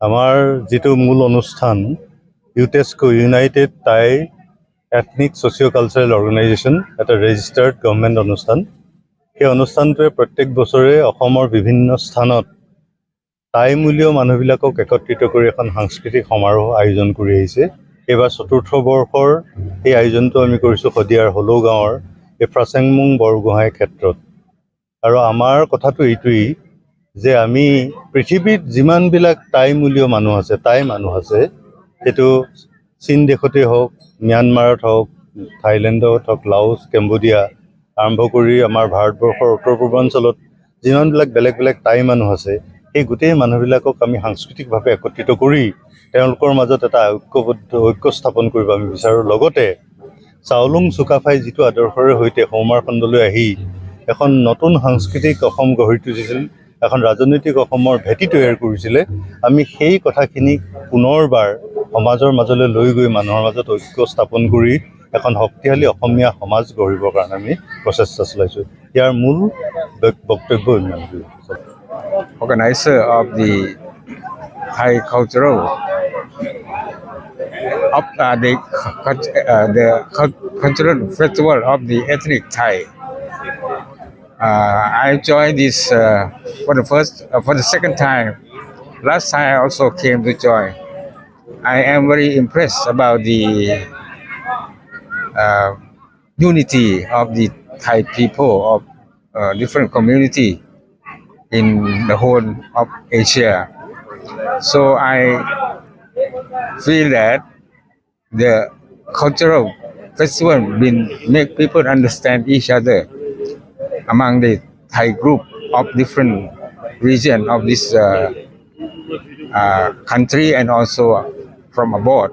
আমাৰ যিটো মূল অনুষ্ঠান UTESCO united Tai ethnic socio' cultural organisation এটা ৰেজিষ্টাৰ্ড গভৰ্ণমেণ্ট অনুষ্ঠান। সেই অনুষ্ঠানটোৱে প্ৰত্যেক বছৰে অসমৰ বিভিন্ন স্থানত টাইমূলীয় মানুহবিলাকক একত্ৰিত কৰি এখন সাংস্কৃতিক সমাৰোহ আয়োজন কৰি আহিছে। এইবাৰ চতুৰ্থ বৰ্ষৰ এই আয়োজনটো আমি কৰিছোঁ শদিয়াৰ হলৌ গাঁৱৰ এই ফ্ৰাচেংমুং বৰগোহাঁই ক্ষেত্ৰত। আৰু আমাৰ কথাটো এইটোৱেই যে আমি পৃথিৱীত যিমানবিলাক টাইমূলীয় মানুহ আছে সেইটো চীন দেশতেই হওক, ম্যানমাৰত হওক, থাইলেণ্ডত হওক, লাওছ, কেম্বোডিয়া আৰম্ভ কৰি আমাৰ ভাৰতবৰ্ষৰ উত্তৰ পূৰ্বাঞ্চলত যিমানবিলাক বেলেগ বেলেগ টাই মানুহ আছে, সেই গোটেই মানুহবিলাকক আমি সাংস্কৃতিকভাৱে একত্ৰিত কৰি তেওঁলোকৰ মাজত এটা ঐক্য স্থাপন কৰিব আমি বিচাৰোঁ। লগতে চাওলুং চুকাফাই যিটো আদৰ্শৰে সৈতে সৌমাৰখণ্ডলৈ আহি এখন নতুন সাংস্কৃতিক অসম গঢ়ি তুলিছিল, এখন ৰাজনৈতিক অসমৰ ভেটি তৈয়াৰ কৰিছিলে, আমি সেই কথাখিনিক পুনৰবাৰ সমাজৰ মাজলৈ লৈ গৈ মানুহৰ মাজত ঐক্য স্থাপন কৰি এখন শক্তিশালী অসমীয়া সমাজ গঢ়িবৰ কাৰণে আমি প্ৰচেষ্টা চলাইছোঁ। ইয়াৰ মূল বক্তব্য ইমানটোৱেই। Organizer of the Thai cultural of the cultural festival of the ethnic Thai. I joined this for the second time. Last time I also came to join. I am very impressed about the unity of the Thai people of different community in the whole of Asia. So I feel that the cultural festival will make people understand each other among the Thai group of different region of this country and also from abroad.